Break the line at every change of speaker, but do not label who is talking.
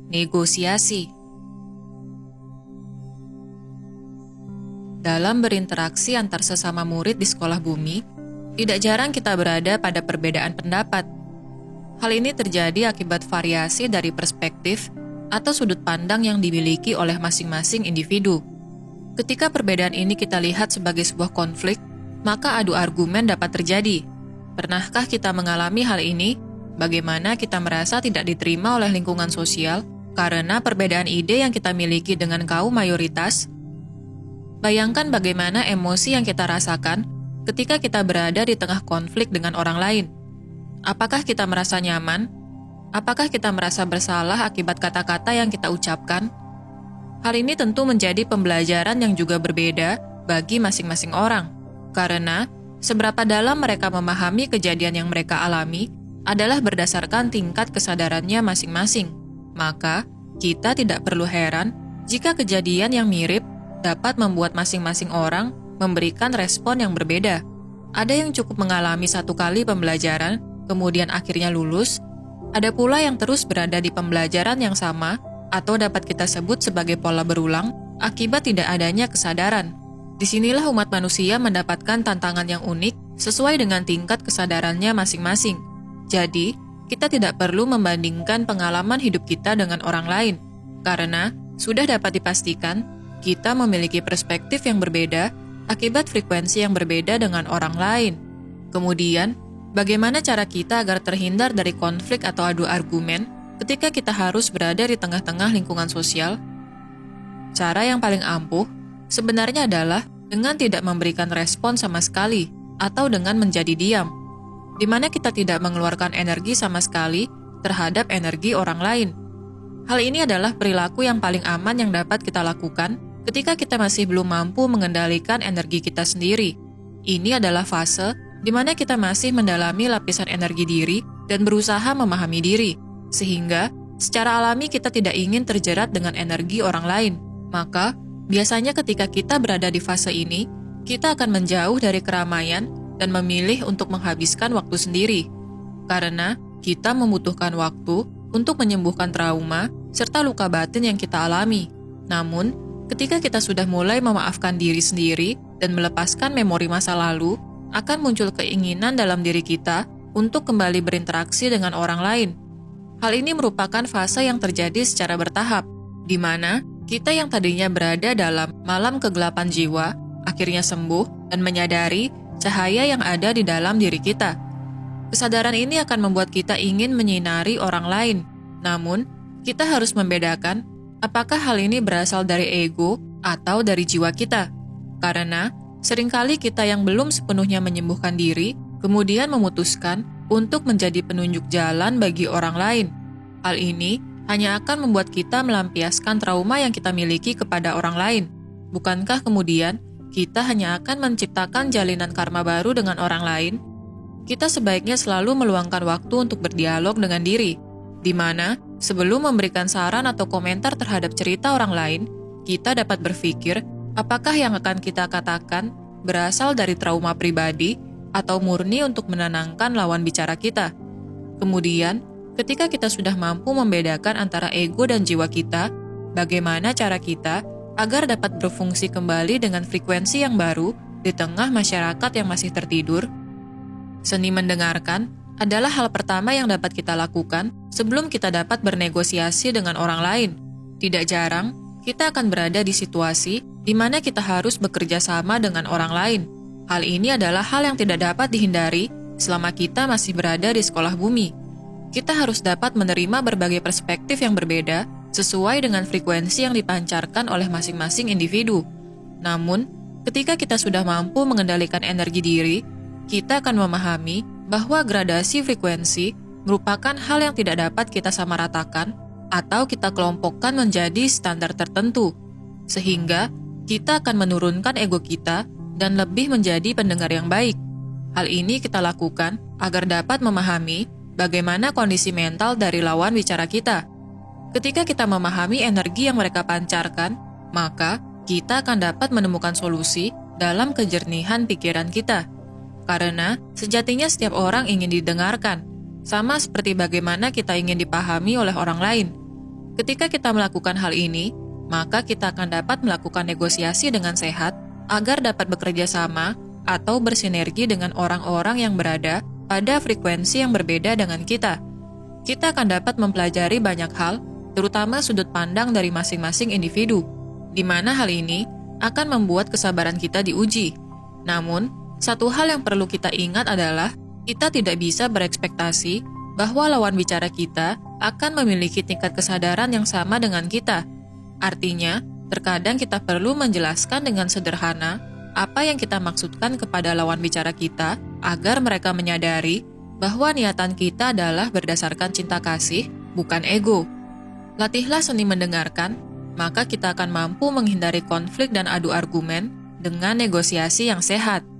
negosiasi. Dalam berinteraksi antar sesama murid di sekolah bumi, tidak jarang kita berada pada perbedaan pendapat. Hal ini terjadi akibat variasi dari perspektif atau sudut pandang yang dimiliki oleh masing-masing individu. Ketika perbedaan ini kita lihat sebagai sebuah konflik, maka adu argumen dapat terjadi. Pernahkah kita mengalami hal ini? Bagaimana kita merasa tidak diterima oleh lingkungan sosial karena perbedaan ide yang kita miliki dengan kaum mayoritas? Bayangkan bagaimana emosi yang kita rasakan ketika kita berada di tengah konflik dengan orang lain. Apakah kita merasa nyaman? Apakah kita merasa bersalah akibat kata-kata yang kita ucapkan? Hal ini tentu menjadi pembelajaran yang juga berbeda bagi masing-masing orang. Karena seberapa dalam mereka memahami kejadian yang mereka alami adalah berdasarkan tingkat kesadarannya masing-masing. Maka, kita tidak perlu heran jika kejadian yang mirip dapat membuat masing-masing orang memberikan respon yang berbeda. Ada yang cukup mengalami satu kali pembelajaran, kemudian akhirnya lulus. Ada pula yang terus berada di pembelajaran yang sama, atau dapat kita sebut sebagai pola berulang, akibat tidak adanya kesadaran. Disinilah umat manusia mendapatkan tantangan yang unik sesuai dengan tingkat kesadarannya masing-masing. Jadi, kita tidak perlu membandingkan pengalaman hidup kita dengan orang lain, karena sudah dapat dipastikan kita memiliki perspektif yang berbeda akibat frekuensi yang berbeda dengan orang lain. Kemudian, bagaimana cara kita agar terhindar dari konflik atau adu argumen ketika kita harus berada di tengah-tengah lingkungan sosial? Cara yang paling ampuh sebenarnya adalah dengan tidak memberikan respon sama sekali atau dengan menjadi diam, di mana kita tidak mengeluarkan energi sama sekali terhadap energi orang lain. Hal ini adalah perilaku yang paling aman yang dapat kita lakukan ketika kita masih belum mampu mengendalikan energi kita sendiri. Ini adalah fase di mana kita masih mendalami lapisan energi diri dan berusaha memahami diri, sehingga secara alami kita tidak ingin terjerat dengan energi orang lain. Maka, biasanya ketika kita berada di fase ini, kita akan menjauh dari keramaian dan memilih untuk menghabiskan waktu sendiri. Karena kita membutuhkan waktu untuk menyembuhkan trauma serta luka batin yang kita alami. Namun, ketika kita sudah mulai memaafkan diri sendiri dan melepaskan memori masa lalu, akan muncul keinginan dalam diri kita untuk kembali berinteraksi dengan orang lain. Hal ini merupakan fase yang terjadi secara bertahap, di mana kita yang tadinya berada dalam malam kegelapan jiwa, akhirnya sembuh dan menyadari cahaya yang ada di dalam diri kita. Kesadaran ini akan membuat kita ingin menyinari orang lain, namun kita harus membedakan apakah hal ini berasal dari ego atau dari jiwa kita? Karena seringkali kita yang belum sepenuhnya menyembuhkan diri, kemudian memutuskan untuk menjadi penunjuk jalan bagi orang lain. Hal ini hanya akan membuat kita melampiaskan trauma yang kita miliki kepada orang lain. Bukankah kemudian kita hanya akan menciptakan jalinan karma baru dengan orang lain? Kita sebaiknya selalu meluangkan waktu untuk berdialog dengan diri, di mana sebelum memberikan saran atau komentar terhadap cerita orang lain, kita dapat berpikir apakah yang akan kita katakan berasal dari trauma pribadi atau murni untuk menenangkan lawan bicara kita. Kemudian, ketika kita sudah mampu membedakan antara ego dan jiwa kita, bagaimana cara kita agar dapat berfungsi kembali dengan frekuensi yang baru di tengah masyarakat yang masih tertidur? Seni mendengarkan adalah hal pertama yang dapat kita lakukan sebelum kita dapat bernegosiasi dengan orang lain. Tidak jarang, kita akan berada di situasi di mana kita harus bekerja sama dengan orang lain. Hal ini adalah hal yang tidak dapat dihindari selama kita masih berada di sekolah bumi. Kita harus dapat menerima berbagai perspektif yang berbeda sesuai dengan frekuensi yang dipancarkan oleh masing-masing individu. Namun, ketika kita sudah mampu mengendalikan energi diri, kita akan memahami bahwa gradasi frekuensi merupakan hal yang tidak dapat kita samaratakan atau kita kelompokkan menjadi standar tertentu, sehingga kita akan menurunkan ego kita dan lebih menjadi pendengar yang baik. Hal ini kita lakukan agar dapat memahami bagaimana kondisi mental dari lawan bicara kita. Ketika kita memahami energi yang mereka pancarkan, maka kita akan dapat menemukan solusi dalam kejernihan pikiran kita. Karena sejatinya setiap orang ingin didengarkan, sama seperti bagaimana kita ingin dipahami oleh orang lain. Ketika kita melakukan hal ini, maka kita akan dapat melakukan negosiasi dengan sehat agar dapat bekerja sama atau bersinergi dengan orang-orang yang berada pada frekuensi yang berbeda dengan kita. Kita akan dapat mempelajari banyak hal, terutama sudut pandang dari masing-masing individu, di mana hal ini akan membuat kesabaran kita diuji. Namun, satu hal yang perlu kita ingat adalah kita tidak bisa berekspektasi bahwa lawan bicara kita akan memiliki tingkat kesadaran yang sama dengan kita. Artinya, terkadang kita perlu menjelaskan dengan sederhana apa yang kita maksudkan kepada lawan bicara kita agar mereka menyadari bahwa niatan kita adalah berdasarkan cinta kasih, bukan ego. Latihlah seni mendengarkan, maka kita akan mampu menghindari konflik dan adu argumen dengan negosiasi yang sehat.